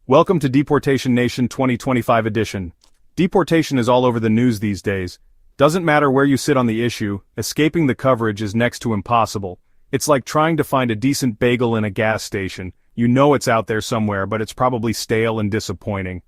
Welcome to Deportation Nation 2025 edition. Deportation is all over the news these days. Doesn't matter where you sit on the issue, escaping the coverage is next to impossible. It's like trying to find a decent bagel in a gas station. You know it's out there somewhere, but it's probably stale and disappointing.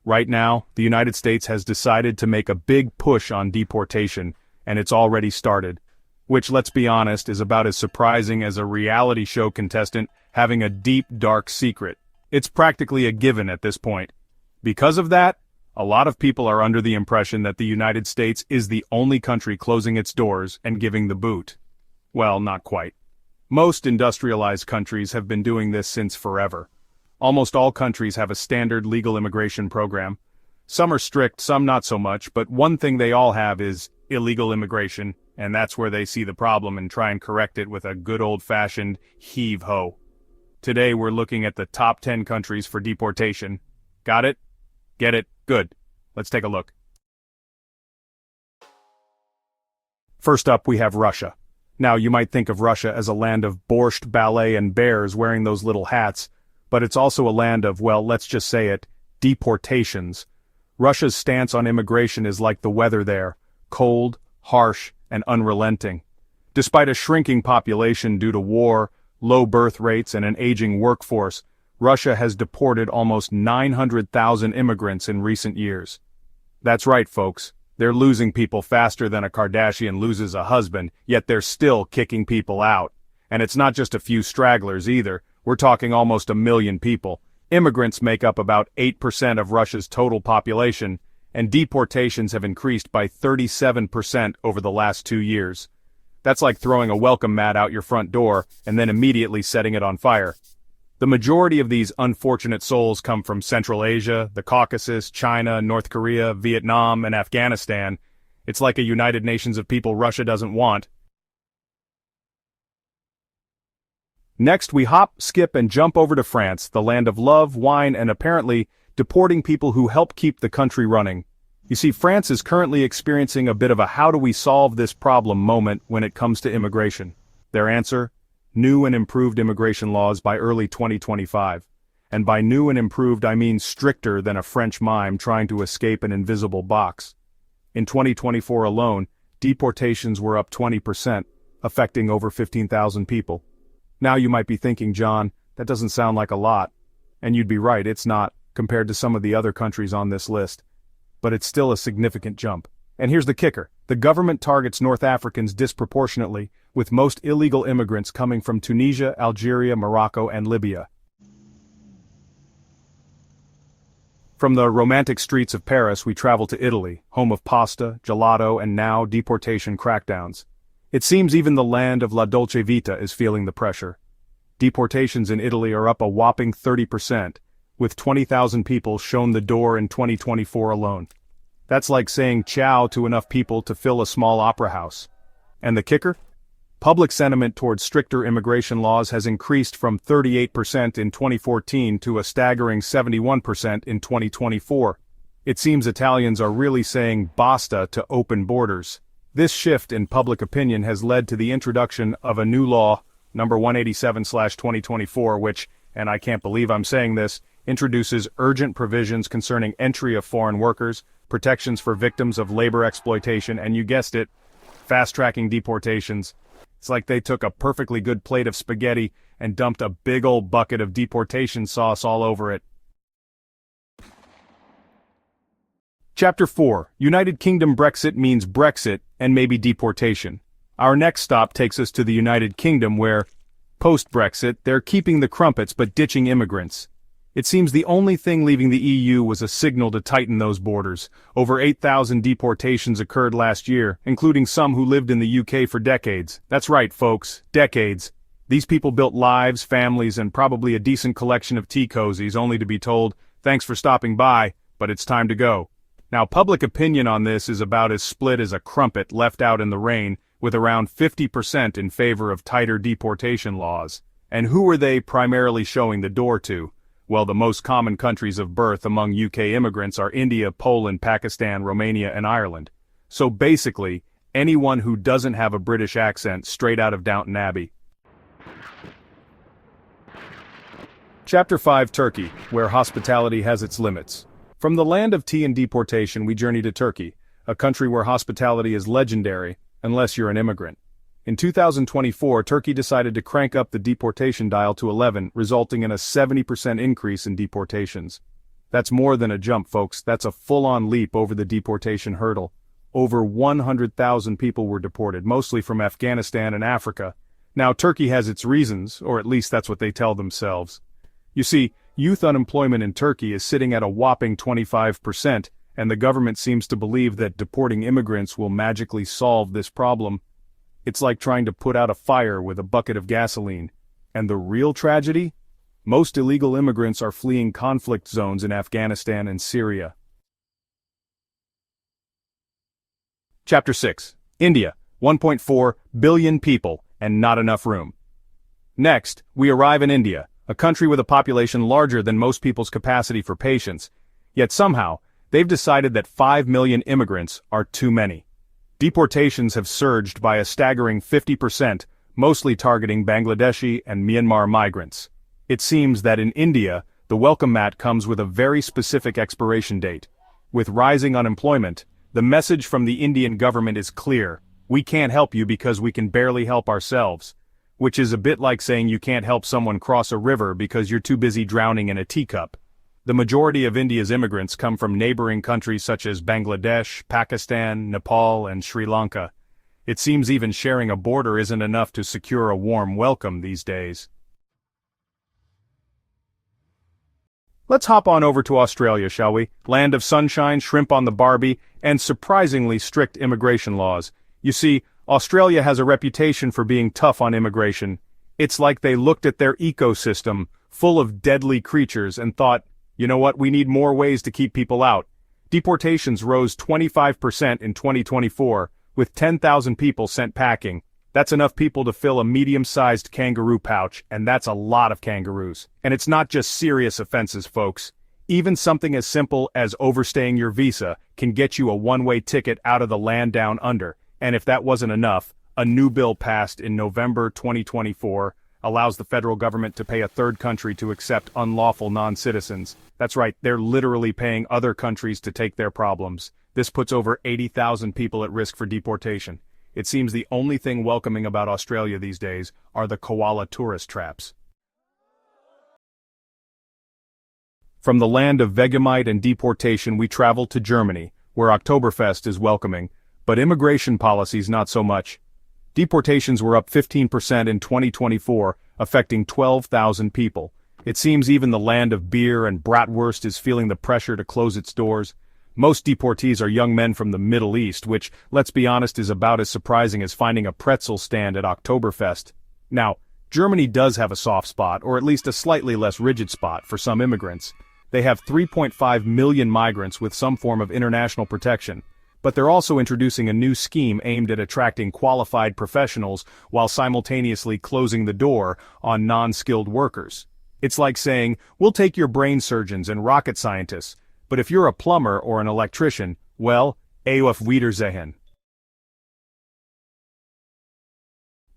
Right now, the United States has decided to make a big push on deportation, and it's already started. Which, let's be honest, is about as surprising as a reality show contestant having a deep, dark secret. It's practically a given at this point. Because of that, a lot of people are under the impression that the United States is the only country closing its doors and giving the boot. Well, not quite. Most industrialized countries have been doing this since forever. Almost all countries have a standard legal immigration program. Some are strict, some not so much, but one thing they all have is illegal immigration, and that's where they see the problem and try and correct it with a good old-fashioned heave-ho. Today we're looking at the top 10 countries for deportation. Got it? Get it? Good. Let's take a look. First up we have Russia. Now you might think of Russia as a land of borscht, ballet, and bears wearing those little hats, but it's also a land of, well, let's just say it, deportations. Russia's stance on immigration is like the weather there, cold, harsh, and unrelenting. Despite a shrinking population due to war, low birth rates, and an aging workforce, Russia has deported almost 900,000 immigrants in recent years. That's right, folks. They're losing people faster than a Kardashian loses a husband, yet they're still kicking people out. And it's not just a few stragglers either. We're talking almost 1 million people. Immigrants make up about 8% of Russia's total population, and deportations have increased by 37% over the last 2 years. That's like throwing a welcome mat out your front door and then immediately setting it on fire. The majority of these unfortunate souls come from Central Asia, the Caucasus, China, North Korea, Vietnam, and Afghanistan. It's like a United Nations of people Russia doesn't want. Next, we hop, skip, and jump over to France, the land of love, wine, and apparently deporting people who help keep the country running. You see, France is currently experiencing a bit of a how do we solve this problem moment when it comes to immigration. Their answer? New and improved immigration laws by early 2025. And by new and improved I mean stricter than a French mime trying to escape an invisible box. In 2024 alone, deportations were up 20%, affecting over 15,000 people. Now you might be thinking, John, that doesn't sound like a lot. And you'd be right, it's not, compared to some of the other countries on this list. But it's still a significant jump. And here's the kicker. The government targets North Africans disproportionately, with most illegal immigrants coming from Tunisia, Algeria, Morocco, and Libya. From the romantic streets of Paris we travel to Italy, home of pasta, gelato, and now deportation crackdowns. It seems even the land of La Dolce Vita is feeling the pressure. Deportations in Italy are up a whopping 30%, with 20,000 people shown the door in 2024 alone. That's like saying ciao to enough people to fill a small opera house. And the kicker? Public sentiment towards stricter immigration laws has increased from 38% in 2014 to a staggering 71% in 2024. It seems Italians are really saying basta to open borders. This shift in public opinion has led to the introduction of a new law, number 187/2024, which, and I can't believe I'm saying this, introduces urgent provisions concerning entry of foreign workers, protections for victims of labor exploitation, and you guessed it, fast-tracking deportations. It's like they took a perfectly good plate of spaghetti and dumped a big old bucket of deportation sauce all over it. Chapter 4. United Kingdom Brexit means Brexit and maybe deportation. Our next stop takes us to the United Kingdom where, post-Brexit, they're keeping the crumpets but ditching immigrants. It seems the only thing leaving the EU was a signal to tighten those borders. Over 8,000 deportations occurred last year, including some who lived in the UK for decades. That's right, folks, decades. These people built lives, families, and probably a decent collection of tea cozies, only to be told, thanks for stopping by, but it's time to go. Now, public opinion on this is about as split as a crumpet left out in the rain, with around 50% in favor of tighter deportation laws. And who are they primarily showing the door to? Well, the most common countries of birth among UK immigrants are India, Poland, Pakistan, Romania, and Ireland. So basically, anyone who doesn't have a British accent straight out of Downton Abbey. Chapter 5 Turkey, where hospitality has its limits. From the land of tea and deportation we journey to Turkey, a country where hospitality is legendary, unless you're an immigrant. In 2024, Turkey decided to crank up the deportation dial to 11, resulting in a 70% increase in deportations. That's more than a jump, folks, that's a full-on leap over the deportation hurdle. Over 100,000 people were deported, mostly from Afghanistan and Africa. Now, Turkey has its reasons, or at least that's what they tell themselves. You see, youth unemployment in Turkey is sitting at a whopping 25%, and the government seems to believe that deporting immigrants will magically solve this problem. It's like trying to put out a fire with a bucket of gasoline. And the real tragedy? Most illegal immigrants are fleeing conflict zones in Afghanistan and Syria. Chapter 6. India, 1.4 billion people, and not enough room. Next, we arrive in India, a country with a population larger than most people's capacity for patience. Yet somehow, they've decided that 5 million immigrants are too many. Deportations have surged by a staggering 50%, mostly targeting Bangladeshi and Myanmar migrants. It seems that in India, the welcome mat comes with a very specific expiration date. With rising unemployment, the message from the Indian government is clear: we can't help you because we can barely help ourselves. Which is a bit like saying you can't help someone cross a river because you're too busy drowning in a teacup. The majority of India's immigrants come from neighboring countries such as Bangladesh, Pakistan, Nepal, and Sri Lanka. It seems even sharing a border isn't enough to secure a warm welcome these days. Let's hop on over to Australia, shall we? Land of sunshine, shrimp on the barbie, and surprisingly strict immigration laws. You see, Australia has a reputation for being tough on immigration. It's like they looked at their ecosystem, full of deadly creatures, and thought, you know what, we need more ways to keep people out. Deportations rose 25% in 2024, with 10,000 people sent packing. That's enough people to fill a medium-sized kangaroo pouch, and that's a lot of kangaroos. And it's not just serious offenses, folks. Even something as simple as overstaying your visa can get you a one-way ticket out of the land down under. And if that wasn't enough, a new bill passed in November 2024 allows the federal government to pay a third country to accept unlawful non-citizens. That's right, they're literally paying other countries to take their problems. This puts over 80,000 people at risk for deportation. It seems the only thing welcoming about Australia these days are the koala tourist traps. From the land of Vegemite and deportation we travel to Germany, where Oktoberfest is welcoming, but immigration policies not so much. Deportations were up 15% in 2024, affecting 12,000 people. It seems even the land of beer and bratwurst is feeling the pressure to close its doors. Most deportees are young men from the Middle East, which, let's be honest, is about as surprising as finding a pretzel stand at Oktoberfest. Now, Germany does have a soft spot, or at least a slightly less rigid spot, for some immigrants. They have 3.5 million migrants with some form of international protection. But they're also introducing a new scheme aimed at attracting qualified professionals while simultaneously closing the door on non-skilled workers. It's like saying, we'll take your brain surgeons and rocket scientists, but if you're a plumber or an electrician, well, auf Wiedersehen.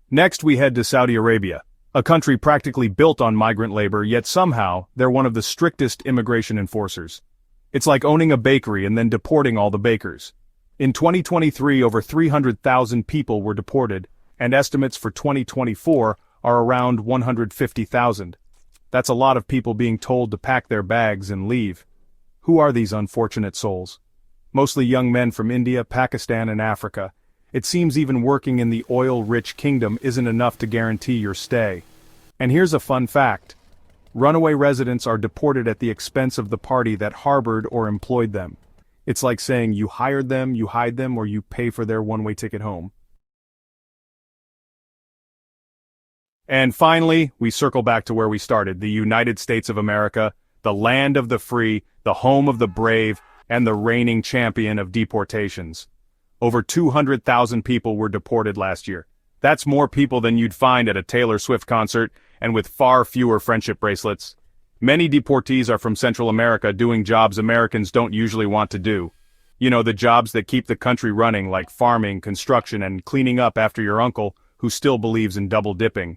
Next we head to Saudi Arabia, a country practically built on migrant labor, yet somehow they're one of the strictest immigration enforcers. It's like owning a bakery and then deporting all the bakers. In 2023, over 300,000 people were deported, and estimates for 2024 are around 150,000. That's a lot of people being told to pack their bags and leave. Who are these unfortunate souls? Mostly young men from India, Pakistan, and Africa. It seems even working in the oil-rich kingdom isn't enough to guarantee your stay. And here's a fun fact. Runaway residents are deported at the expense of the party that harbored or employed them. It's like saying you hired them, you hide them, or you pay for their one-way ticket home. And finally, we circle back to where we started, the United States of America, the land of the free, the home of the brave, and the reigning champion of deportations. Over 200,000 people were deported last year. That's more people than you'd find at a Taylor Swift concert, and with far fewer friendship bracelets. Many deportees are from Central America doing jobs Americans don't usually want to do. You know, the jobs that keep the country running, like farming, construction, and cleaning up after your uncle, who still believes in double dipping.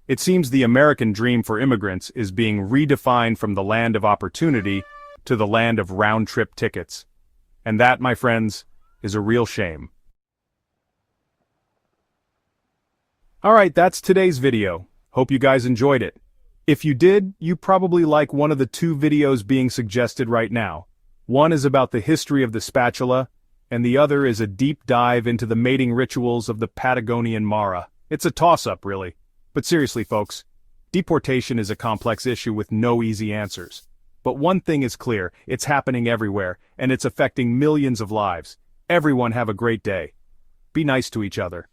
It seems the American dream for immigrants is being redefined from the land of opportunity to the land of round-trip tickets. And that, my friends, is a real shame. Alright, that's today's video. Hope you guys enjoyed it. If you did, you probably like one of the two videos being suggested right now. One is about the history of the spatula, and the other is a deep dive into the mating rituals of the Patagonian Mara. It's a toss-up, really. But seriously, folks, deportation is a complex issue with no easy answers. But one thing is clear, it's happening everywhere, and it's affecting millions of lives. Everyone have a great day. Be nice to each other.